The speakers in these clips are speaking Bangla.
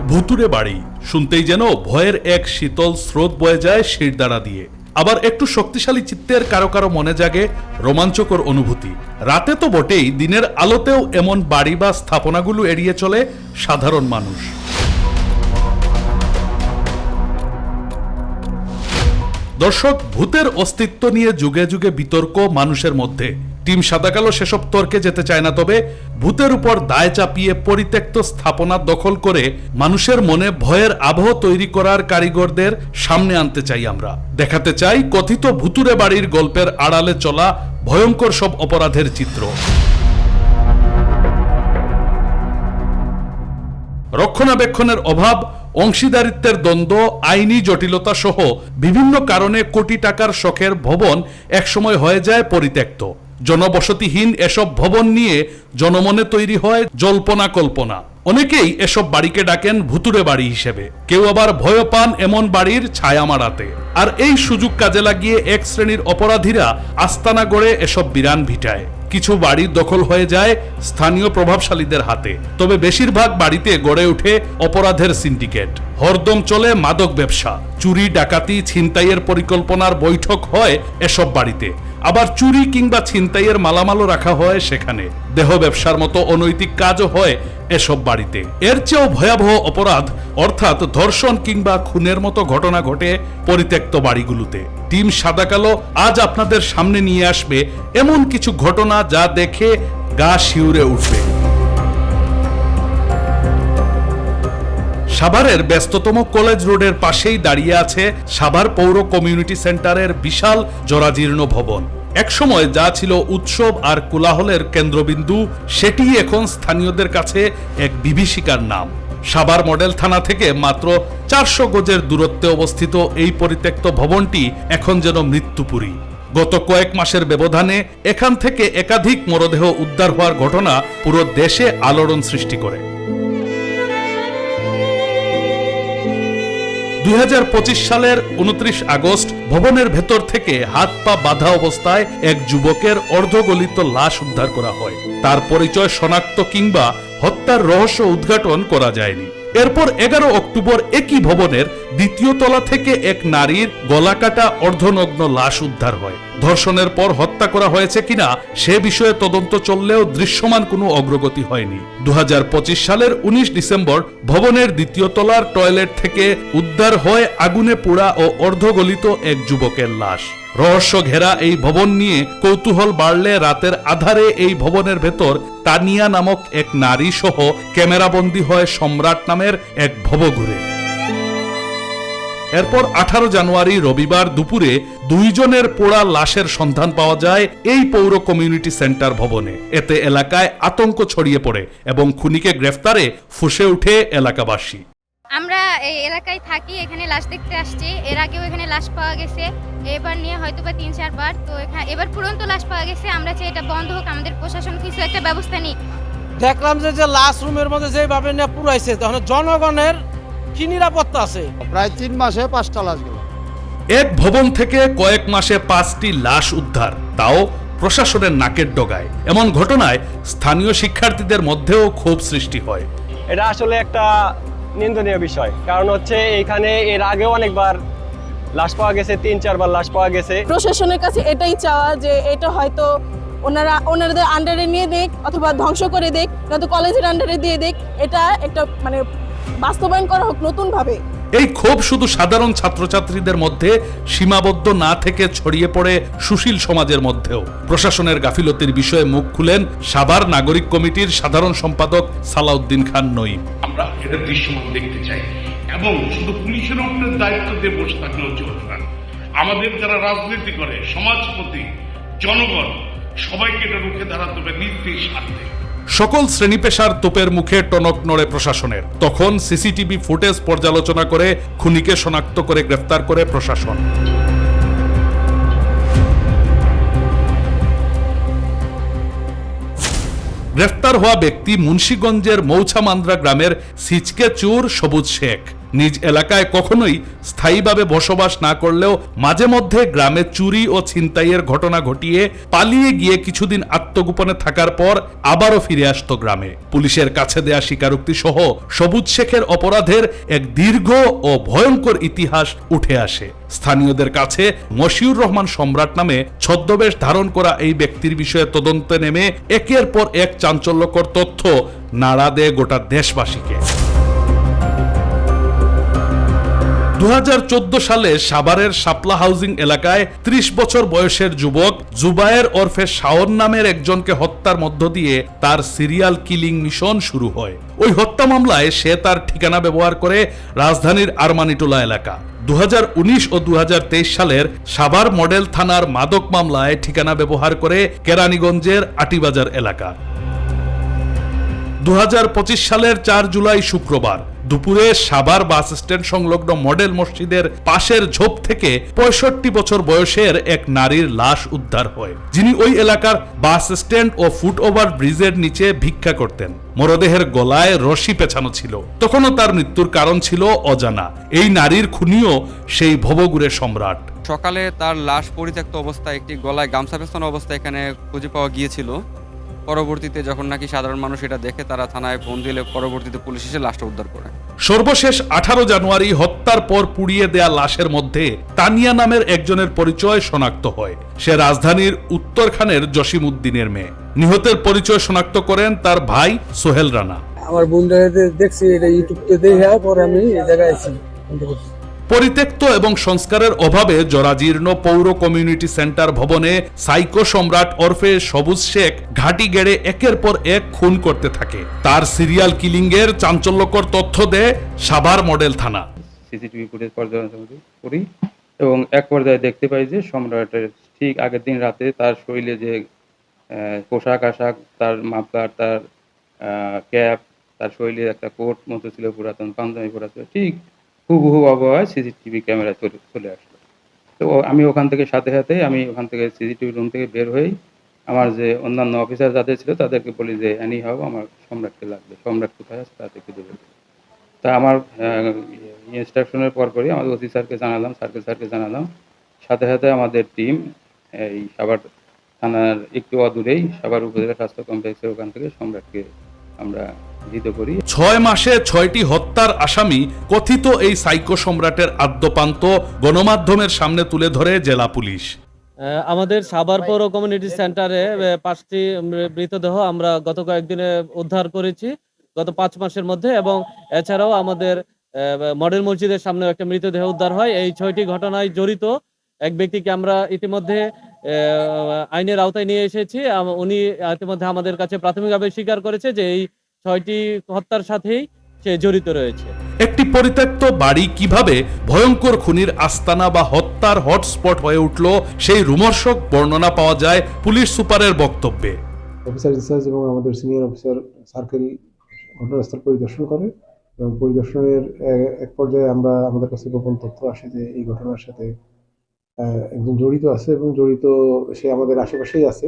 ভুতুরে বাড়ি শুনতেই যেন ভয়ের এক শীতল স্রোত বয়ে যায় শিরদাঁড়া দিয়ে। আবার একটু শক্তিশালী চিত্তের কারো কারো মনে জাগে রোমাঞ্চকর অনুভূতি। রাতে তো বটেই, দিনের আলোতেও এমন বাড়ি বা স্থাপনাগুলো এড়িয়ে চলে সাধারণ মানুষ। দর্শক, ভূতের অস্তিত্ব নিয়ে যুগে যুগে বিতর্ক মানুষের মধ্যে। টিম সাদাকালো সেসব তর্কে যেতে চায় না, তবে ভূতের উপর দায় চাপিয়ে পরিত্যক্ত স্থাপনা দখল করে মানুষের মনে ভয়ের আবহ তৈরি করার কারিগরদের সামনে আনতে চাই আমরা। দেখাতে চাই কথিত ভুতুরে বাড়ির গল্পের আড়ালে চলা ভয়ঙ্কর সব অপরাধের চিত্র। রক্ষণাবেক্ষণের অভাব, অংশীদারিত্বের দ্বন্দ্ব, আইনি জটিলতা সহ বিভিন্ন কারণে কোটি টাকার শখের ভবন একসময় হয়ে যায় পরিত্যক্ত। জনবসতিহীন এসব ভবন নিয়ে জনমনে তৈরি হয় জল্পনা কল্পনা। অনেকেই এসব বাড়িকে ডাকেন ভুতুরে বাড়ি হিসেবে, কেউ আবার ভয় পান এমন বাড়ির ছায়া মারাতে। আর এই সুযোগ কাজে লাগিয়ে এক শ্রেণীর অপরাধীরা আস্তানা গড়ে এসব বিরান ভিটায়। কিছু বাড়ি দখল হয়ে যায় স্থানীয় প্রভাবশালীদের হাতে, তবে বেশিরভাগ বাড়িতে গড়ে ওঠে অপরাধের সিন্ডিকেট। হরদম চলে মাদক ব্যবসা, চুরি ডাকাতি ছিনতাইয়ের পরিকল্পনার বৈঠক হয় এসব বাড়িতে। আবার চুরি কিংবা ছিনতাইয়ের মালামালও রাখা হয় সেখানে। দেহ ব্যবসার মতো অনৈতিক কাজও হয় এসব বাড়িতে। এর চেয়েও ভয়াবহ অপরাধ অর্থাৎ ধর্ষণ কিংবা খুনের মতো ঘটনা ঘটে পরিত্যক্ত বাড়িগুলোতে। টিম সাদাকালো আজ আপনাদের সামনে নিয়ে আসবে এমন কিছু ঘটনা যা দেখে গা শিউরে উঠবে। সাভারের ব্যস্ততম কলেজ রোডের পাশেই দাঁড়িয়ে আছে সাভার পৌর কমিউনিটি সেন্টারের বিশাল জরাজীর্ণ ভবন। একসময় যা ছিল উৎসব আর কোলাহলের কেন্দ্রবিন্দু, সেটি এখন স্থানীয়দের কাছে এক বিভীষিকার নাম। সাভার মডেল থানা থেকে মাত্র 400 গজের দূরত্বে অবস্থিত এই পরিত্যক্ত ভবনটি এখন যেন মৃত্যুপুরী। গত কয়েক মাসের ব্যবধানে এখান থেকে একাধিক মরদেহ উদ্ধার হওয়ার ঘটনা পুরো দেশে আলোড়ন সৃষ্টি করে। 2025 সালের 29 আগস্ট ভবনের ভেতর থেকে হাত পা বাঁধা অবস্থায় এক যুবকের অর্ধগলিত লাশ উদ্ধার করা হয়। তার পরিচয় শনাক্ত কিংবা হত্যার রহস্য উদ্ঘাটন করা যায়নি। এরপর 11 অক্টোবর একই ভবনের দ্বিতীয় তলা থেকে এক নারীর গলাকাটা অর্ধনগ্ন লাশ উদ্ধার হয়। ধর্ষণের পর হত্যা করা হয়েছে কিনা সে বিষয়ে তদন্ত চললেও দৃশ্যমান কোনো অগ্রগতি হয়নি। 2025 সালের 19 ডিসেম্বর ভবনের দ্বিতীয় তলার টয়লেট থেকে উদ্ধার হয় আগুনে পোড়া ও অর্ধগলিত এক যুবকের লাশ। রহস্য ঘেরা এই ভবন নিয়ে কৌতূহল বাড়লে রাতের আধারে এই ভবনের ভেতর তানিয়া নামক এক নারী সহ ক্যামেরাবন্দী হয় সম্রাট নামের এক ভবঘুরে। এরপর 18 জানুয়ারি রবিবার দুপুরে 2 জনের পোড়া লাশের সন্ধান পাওয়া যায় এই পৌর কমিউনিটি সেন্টার ভবনে। এতে এলাকায় আতঙ্ক ছড়িয়ে পড়ে এবং খুনিকে গ্রেফতারে ফুঁসে ওঠে এলাকাবাসী। আমরা এই এলাকায় থাকি, এখানে লাশ দেখতে আসছি। এর আগেও এখানে লাশ পাওয়া গেছে, এবার নিয়ে হয়তো বা 3-4 বার। তো এবার পুরন্ত লাশ পাওয়া গেছে। আমরা চাই এটা বন্ধ হোক, আমাদের প্রশাসন কিছু একটা ব্যবস্থা নিক। দেখলাম যে লাশ রুমের মধ্যে যেভাবে নিয়ে পুরাইছে, তখন জনগণের কি নিরাপত্তা আছে? প্রায় 3 মাসে 5টা লাশ গেল। এক ভবন থেকে কয়েক মাসে 5টি লাশ উদ্ধার, তাও প্রশাসনের নাকের ডগায়। এমন ঘটনায় স্থানীয় শিক্ষার্থীদের মধ্যেও ক্ষোভ সৃষ্টি হয়। এটা আসলে একটা নিন্দনীয় বিষয়, কারণ হচ্ছে এখানে এর আগেও অনেকবার লাশ পাওয়া গেছে, 3-4 বার লাশ পাওয়া গেছে। প্রশাসনের কাছে এটাই চাওয়া যে এটা হয়তো ওনাদের আন্ডারে নিয়ে দেখ অথবা ধ্বংস করে দেখ, নয়তো কলেজের আন্ডারে দিয়ে দেখ। এটা একটা বাস্তবায়ন করা হোক নতুন ভাবে। এই ক্ষোভ শুধু সাধারণ ছাত্রছাত্রীদের মধ্যে সীমাবদ্ধ না থেকে ছড়িয়ে পড়ে সুশীল সমাজের মধ্যেও। প্রশাসনের গাফিলতির বিষয়ে মুখ খুলেন সাভার নাগরিক কমিটির সাধারণ সম্পাদক সালাউদ্দিন খান নঈম। আমরা এটা দৃশ্যমান দেখতে চাই এবং শুধু পুলিশের উপরে দায়িত্ব দিয়ে বসে থাকলেও চলবে না। আমাদের যারা রাজনীতি করে, সমাজপতি, জনগণ, সবাইকে এটা রুখে দাঁড়াতে হবে নিজ স্বার্থে। সকল শ্রেণী পেশার তোপের মুখে টনক নড়ে প্রশাসনের। তখন সিসিটিভি ফুটেজ পর্যালোচনা করে খুনিকে শনাক্ত করে গ্রেফতার করে প্রশাসন। গ্রেফতার হওয়া ব্যক্তি মুন্সিগঞ্জের মৌছামান্দ্রা গ্রামের সিচকে চুর সবুজ শেখ। নিজ এলাকায় কখনোই স্থায়ীভাবে বসবাস না করলেও মাঝে মধ্যে গ্রামে চুরি ও ছিনতাইয়ের ঘটনা ঘটিয়ে পালিয়ে গিয়ে কিছুদিন আত্মগোপনে থাকার পর আবারও ফিরে আসতো গ্রামে। পুলিশের কাছে দেয়া স্বীকারোক্তি সহ সবুজ শেখের অপরাধের এক দীর্ঘ ও ভয়ঙ্কর ইতিহাস উঠে আসে। স্থানীয়দের কাছে মশিউর রহমান সম্রাট নামে ছদ্মবেশ ধারণ করা এই ব্যক্তির বিষয়ে তদন্তে নেমে একের পর এক চাঞ্চল্যকর তথ্য নাড়া দেয় গোটা দেশবাসীকে। 2014 সালে সাভারের শাপলা হাউজিং এলাকায় 30 বছর বয়সের যুবক জুবায়ের ওরফে শাওন নামের একজনকে হত্যার মধ্য দিয়ে তার সিরিয়াল কিলিং মিশন শুরু হয়। ওই হত্যা মামলায় সে তার ঠিকানা ব্যবহার করে রাজধানীর আরমানিটোলা এলাকা, 2019 ও 2023 সালের সাভার মডেল থানার মাদক মামলায় ঠিকানা ব্যবহার করে কেরানীগঞ্জের আটিবাজার এলাকা। 2025 সালের 4 জুলাই শুক্রবার দুপুরে সাভার বাস স্ট্যান্ড সংলগ্ন মডেল মসজিদের পাশের ঝোপ থেকে 65 বছর বয়সের এক নারীর লাশ উদ্ধার হয়, যিনি ওই এলাকার বাস স্ট্যান্ড ও ফুটওভার ব্রিজের নিচে ভিক্ষা করতেন। মরদেহের গলায় রশি পেঁচানো ছিল। তখনও তার মৃত্যুর কারণ ছিল অজানা। এই নারীর খুনিও সেই ভবঘুরে সম্রাট। সকালে তার লাশ পরিত্যক্ত অবস্থায় একটি গলায় গামছা পেঁচানো অবস্থায় এখানে খুঁজে পাওয়া গিয়েছিল। পরবর্তীতে যখন নাকি সাধারণ মানুষ এটা দেখে, তারা থানায় ফোন দিলে পরবর্তীতে পুলিশ এসে লাশটা উদ্ধার করে। সর্বশেষ 18 জানুয়ারি হত্যার পর পুড়িয়ে দেয়া লাশের মধ্যে তানিয়া নামের একজনের পরিচয় শনাক্ত হয়। সে রাজধানীর উত্তরখানের জসিম উদ্দিনের মেয়ে। নিহতের পরিচয় শনাক্ত করেন তার ভাই সোহেল রানা। আমার বন্ধু দেখছি এটা ইউটিউবতে দেখে পরে আমি এই জায়গায় আছি। পরিত্যক্ত এবং সংস্কারের অভাবে জরাজীর্ণ পৌর কমিউনিটি সেন্টার ভবনে সাইকো সম্রাট ওরফে সবুজ শেখ ঘাঁটি গেড়ে একের পর এক খুন করতে থাকে। তার সিরিয়াল কিলিং এর চাঞ্চল্যকর তথ্য দেয় সাভার মডেল থানা। সিসিটিভি ফুটেজ পর্যালোচনা করি এবং এক পর্যায়ে দেখতে পাই যে সম্রাটের ঠিক আগের দিন রাতে তার শরীরে যে পোশাক আশাক, তার মাফলার, তার ক্যাপ, তার শরীরে একটা কোট মতো ছিল, পুরাতন পাঞ্জাবি পরা ছিল, ঠিক হুবহু আবহাওয়ায় সিসিটিভি ক্যামেরায় চলে আসলো। তো আমি ওখান থেকে সাথে ওখান থেকে সিসিটিভি রুম থেকে বের হই। আমার যে অন্যান্য অফিসার যাদের ছিল তাদেরকে বলি যে এনি হাও আমার সম্রাটকে লাগবে, সম্রাট কোথায় আছে তাদেরকে দেবে। তা আমার ইনস্ট্রাকশনের পরপরই আমাদের ওসি স্যারকে জানালাম, স্যারকে জানালাম। সাথে আমাদের টিম এই সাভার থানার একটু অদূরেই সাভার উপজেলা স্বাস্থ্য কমপ্লেক্সের ওখান থেকে সম্রাটকে আমরা ধৃত করি। 6 মাসে 6টি হত্যার আসামি কথিত এই সাইকো সম্রাটের আদ্যপান্ত গণমাধ্যমের সামনে তুলে ধরে জেলা পুলিশ। আমাদের সাভার পৌর কমিউনিটি সেন্টারে 5টি মৃতদেহ আমরা গত কয়েকদিনে উদ্ধার করেছি গত 5 মাসের মধ্যে, এবং এছাড়াও আমাদের মডেল মসজিদের সামনে একটা মৃতদেহ উদ্ধার হয়। এই 6টি ঘটনায় জড়িত এক ব্যক্তিকে আমরা ইতিমধ্যে আইনের আওতায় নিয়ে এসেছি। উনি ইতিমধ্যে আমাদের কাছে প্রাথমিকভাবে স্বীকার করেছে যে এই 6টি হত্যার সাথেই সে জড়িত রয়েছে। একটি পরিত্যক্ত বাড়ি কিভাবে ভয়ঙ্কর খুনির আস্তানা বা হত্যার হটস্পট হয়ে উঠল, সেই রোমহর্ষক বর্ণনা পাওয়া যায় পুলিশ সুপারের বক্তব্যে। অফিসার ইনচার্জ এবং আমাদের সিনিয়র অফিসার সার্কেল ঘটনাস্থল পরিদর্শন করে এবং পরিদর্শনের এক পর্যায়ে আমাদের কাছে গোপন তথ্য আসে যে এই ঘটনার সাথে একজন জড়িত আছে এবং সে আমাদের আশেপাশেই আছে,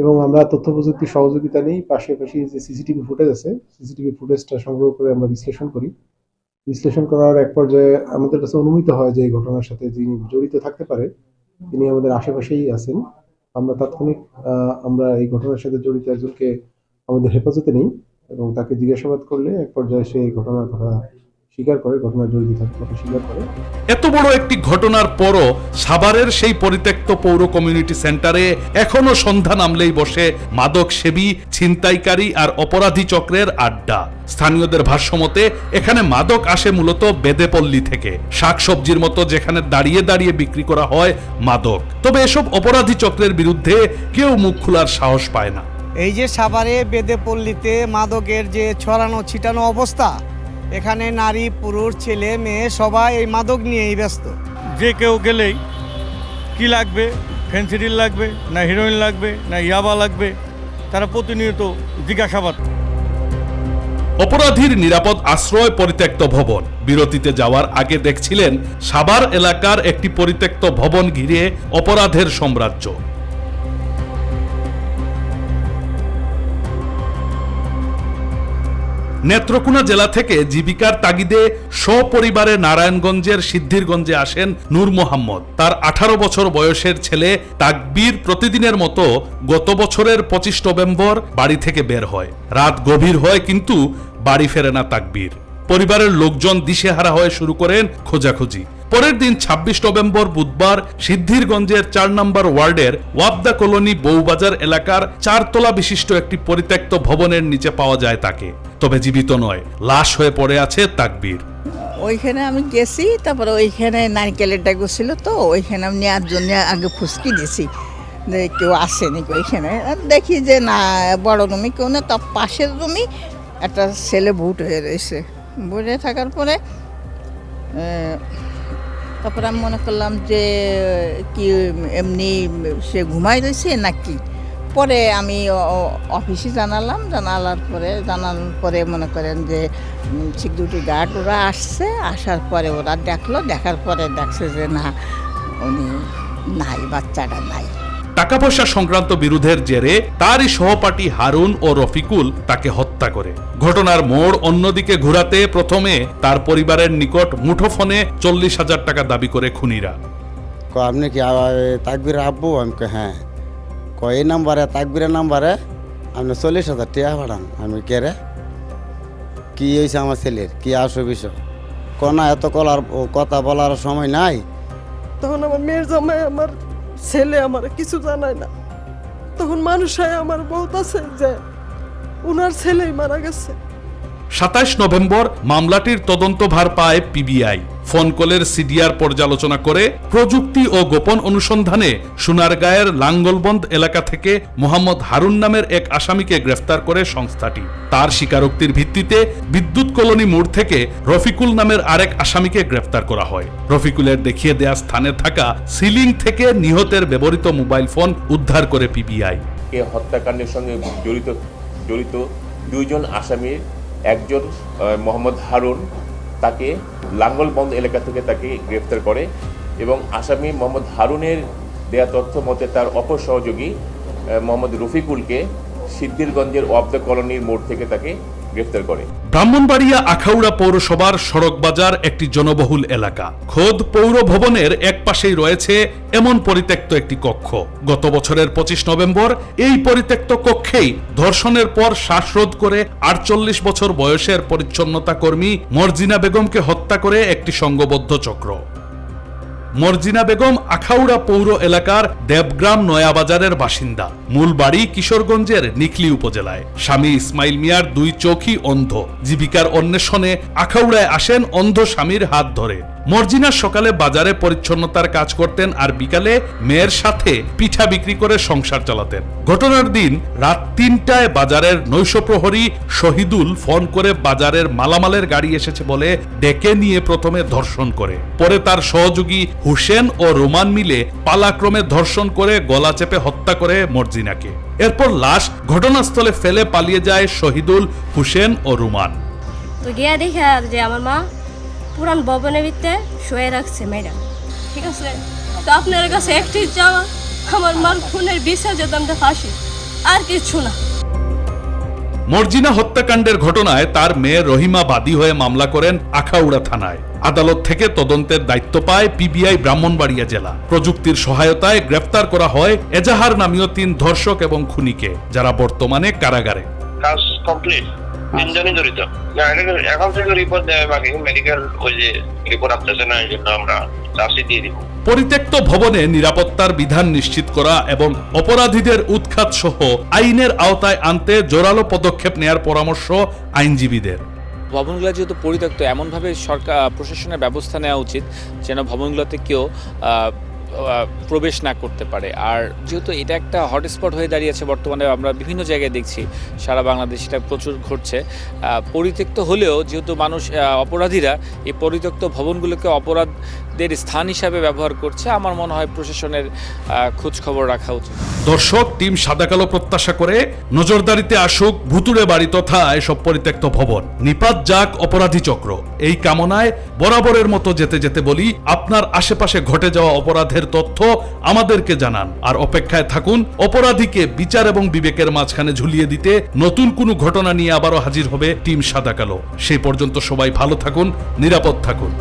এবং আমরা তথ্য প্রযুক্তি সহযোগিতা নিই। পাশাপাশি যে সিসিটিভি ফুটেজ আছে, সিসিটিভি ফুটেজটা সংগ্রহ করে আমরা বিশ্লেষণ করার এক পর্যায়ে আমাদের কাছে অনুমিত হয় যে এই ঘটনার সাথে যিনি জড়িত থাকতে পারে তিনি আমাদের আশেপাশেই আছেন। আমরা তাৎক্ষণিক আমরা এই ঘটনার সাথে জড়িত একজনকে আমাদের হেফাজতে নিই এবং তাকে জিজ্ঞাসাবাদ করলে এক পর্যায়ে সে এই ঘটনার কথা স্বীকার করে, ঘটনায় জড়িত থাকার কথা স্বীকার করে। এত বড় একটি ঘটনার পরও সাভারের সেই পরিত্যক্ত পৌর কমিউনিটি সেন্টারে এখনো সন্ধ্যা নামলেই বসে মাদক সেবী, ছিনতাইকারী আর অপরাধী চক্রের আড্ডা। স্থানীয়দের ভাষ্যমতে এখানে মাদক আসে মূলত বেদেপল্লী থেকে, শাকসবজির মতো যেখানে দাঁড়িয়ে দাঁড়িয়ে বিক্রি করা হয় মাদক। তবে এসব অপরাধী চক্রের বিরুদ্ধে কেউ মুখ খোলার সাহস পায় না। এই যে সাভারে বেদেপল্লীতে মাদকের যে ছড়ানো ছিটানো অবস্থা, এখানে নারী পুরুষ ছেলে মেয়ে সবাই এই মাদক নিয়েই ব্যস্ত। যে কেউ গেলেই কি লাগবে, ফেন্সিডিল লাগবে না হিরোইন লাগবে না ইয়াবা লাগবে, তারা প্রতিনিয়ত জিজ্ঞাসাবাদ। অপরাধীর নিরাপদ আশ্রয় পরিত্যক্ত ভবন। বিরতিতে যাওয়ার আগে দেখছিলেন সাভার এলাকার একটি পরিত্যক্ত ভবন ঘিরে অপরাধের সাম্রাজ্য। নেত্রকোনা জেলা থেকে জীবিকার তাগিদে সপরিবারে নারায়ণগঞ্জের সিদ্ধিরগঞ্জে আসেন নূর মোহাম্মদ। তার 18 বছর বয়সের ছেলে তাকবীর প্রতিদিনের মতো গত বছরের 25 নভেম্বর বাড়ি থেকে বের হয়। রাত গভীর হয় কিন্তু বাড়ি ফেরে না তাকবীর। পরিবারের লোকজন দিশেহারা হয়ে শুরু করেন খোঁজাখুঁজি। পরের দিন 26 নভেম্বর বুধবার সিদ্ধিরগঞ্জের 4 নম্বর ওয়ার্ডের ওয়াবদা কলোনি বউবাজার এলাকার 4 তলা বিশিষ্ট একটি পরিত্যক্ত ভবনের নিচে পাওয়া যায় তাকে। তবে জীবিত নয়, লাশ হয়ে পড়ে আছে তাকবীর। ওইখানে আমি গেছি, তারপরে ওইখানে নারকেলের ডাক ছিল, তো ওইখানে আমি নেওয়ার জন্য আগে ফুসকি দিয়েছি যে কেউ আসেনি ওইখানে। দেখি যে না, বড় রুমি কেউ না, তার পাশের রুমি একটা ছেলে ভুট হয়ে রয়েছে। ভুটে থাকার পরে তারপরে আমি মনে করলাম যে কি এমনি সে ঘুমাই রয়েছে নাকি। পরে আমি অফিসে জানানোর পরে মনে করেন যে সিকিউরিটি গার্ড ওরা আসছে। আসার পরে ওরা দেখার পরে দেখছে যে না, উনি নাই, বাচ্চাটা নাই। টাকা পয়সা সংক্রান্ত বিরোধের জেরে তারই সহপাঠী হারুন ও রফিকুল তাকে হত্যা করে। ঘটনার মোড় অন্যদিকে ঘোরাতে প্রথমে তার পরিবারের নিকট মুঠোফোনে 40,000 টাকা দাবি করে খুনিরা। আপনি কি তাকবীর আব্বু? আমি হ্যাঁ। এই নাম্বারে, তাকবীরের নাম্বারে আপনি 40,000 টাকা পাঠান। আমি কে রে, কি হয়েছে আমার ছেলের, কি আসো বিষয় কনা, এত কথা বলার সময় নাই। তখন আমার মেয়ের জামাই, আমার ছেলে আমার কিছু জানায় না। তখন মানুষ আমার বহুত আছে যে উনার ছেলেই মারা গেছে। 27 নভেম্বর মামলাটির তদন্তভার পায় পিবিআই। ফোন কলের সিডিআর পর্যালোচনা করে প্রযুক্তি ও গোপন অনুসন্ধানে সোনারগাঁয়ের লাঙ্গলবন্দ এলাকা থেকে মোহাম্মদ হারুন নামের এক আসামিকে গ্রেফতার করে সংস্থাটি। তার স্বীকারোক্তির ভিত্তিতে বিদ্যুৎ কলোনি মোড় থেকে রফিকুল নামের আরেক আসামিকে গ্রেফতার করা হয়। রফিকুলের দেখিয়ে দেয়া স্থানে থাকা সিলিং থেকে নিহতের ব্যবহৃত মোবাইল ফোন উদ্ধার করে পিবিআই। এই হত্যাকাণ্ডের সঙ্গে জড়িত 2 জন আসামির একজন মোহাম্মদ হারুন, তাকে লাঙ্গলবন্দ এলাকা থেকে তাকে গ্রেফতার করে এবং আসামি মোহাম্মদ হারুনের দেয়া তথ্য মতে তার অপর সহযোগী মোহাম্মদ রফিকুলকে সিদ্ধিরগঞ্জের ওয়াবদা কলোনির মোড় থেকে তাকে গ্রেফতার করে। ব্রাহ্মণবাড়িয়া আখাউড়া পৌরসভার সড়ক বাজার একটি জনবহুল এলাকা। খোদ পৌর ভবনের এক পাশেই রয়েছে এমন পরিত্যক্ত একটি কক্ষ। গত বছরের 25 নভেম্বর এই পরিত্যক্ত কক্ষেই ধর্ষণের পর শ্বাসরোধ করে 48 বছর বয়সের পরিচ্ছন্নতা কর্মী মর্জিনা বেগমকে হত্যা করে একটি সংঘবদ্ধ চক্র। মর্জিনা বেগম আখাউড়া পৌর এলাকার দেবগ্রাম নয়াবাজারের বাসিন্দা। মূল বাড়ি কিশোরগঞ্জের নিকলি উপজেলায়। স্বামী ইসমাইল মিয়ার 2 চোখই অন্ধ। জীবিকার অন্বেষণে আখাউড়ায় আসেন অন্ধ স্বামীর হাত ধরে। মর্জিনা সকালে বাজারে পরিচ্ছন্নতার কাজ করতেন আর বিকালে মেয়ের সাথে পিঠা বিক্রি করে সংসার চালাতেন। ঘটনার দিন রাত 3টায় বাজারের নৈশ প্রহরী শহীদুল ফোন করে বাজারের মালামালের গাড়ি এসেছে বলে ডেকে নিয়ে প্রথমে ধর্ষণ করে। পরে তার সহযোগী হুসেন ও রোমান মিলে পালাক্রমে ধর্ষণ করে গলা চেপে হত্যা করে মর্জিনাকে। এরপর লাশ ঘটনাস্থলে ফেলে পালিয়ে যায় শহীদুল, হুসেন ও রোমান। তো গিয়া দেখে যে আমার মা পুরান ভবনের ভিতরে শুয়ে রাখছে মেয়েরা, ঠিক আছে। তো আপনার কাছে একটি চাওয়া, আমার মার খুনের বিচার যেতাম ফাঁসি, আর কিছু না। মর্জিনা হত্যাকাণ্ডের ঘটনায় তার মেয়ে রহিমা বাদী হয়ে মামলা করেন আখাউড়া থানায়। আদালত থেকে তদন্তের দায়িত্ব পায় পিবিআই ব্রাহ্মণবাড়িয়া জেলা। প্রযুক্তির সহায়তায় গ্রেফতার করা হয় এজাহার নামীয় 3 ধর্ষক এবং খুনিকে, যারা বর্তমানে কারাগারে। কাজ কমপ্লিট, 3 জনই জড়িত। এখন থেকে রিপোর্ট দেয়, বাকি মেডিকেল ওই যে রিপোর্ট আসতেছে না, এই জন্য আমরা চার্জশিট দিয়ে দিব। পরিত্যক্ত ভবনে নিরাপত্তার বিধান নিশ্চিত করা এবং অপরাধীদের উৎখাত সহ আইনের আওতায় আনতে জোরালো পদক্ষেপ নেয়ার পরামর্শ আইনজীবীদের। ভবনগুলো যেহেতু পরিত্যক্ত, এমনভাবে সরকার প্রশাসনের ব্যবস্থা নেওয়া উচিত যেন ভবনগুলোতে কেউ প্রবেশ না করতে পারে। আর যেহেতু এটা একটা হটস্পট হয়ে দাঁড়িয়েছে বর্তমানে, আমরা বিভিন্ন জায়গায় দেখছি সারা বাংলাদেশ এটা প্রচুর ঘটছে। পরিত্যক্ত হলেও যেহেতু মানুষ, অপরাধীরা এই পরিত্যক্ত ভবনগুলোকে অপরাধ দের স্থান হিসাবে ব্যবহার করছে। আমার মনে হয় প্রশাসনের খোঁজ খবর রাখা উচিত। দর্শক, টিম সাদা কালো প্রত্যাশা করে নজরদারিতে আসুক ভুতুড়ে বাড়ি তথা এসব পরিত্যক্ত ভবন, নিপাত যাক অপরাধী চক্র। এই কামনায় বরাবরের মতো যেতে যেতে বলি, আপনার আশেপাশে ঘটে যাওয়া অপরাধের তথ্য আমাদেরকে জানান, আর অপেক্ষায় থাকুন অপরাধীকে বিচার এবং বিবেকের মাঝখানে ঝুলিয়ে দিতে নতুন কোনো ঘটনা নিয়ে আবারও হাজির হবে টিম সাদা কালো। সেই পর্যন্ত সবাই ভালো থাকুন, নিরাপদ থাকুন।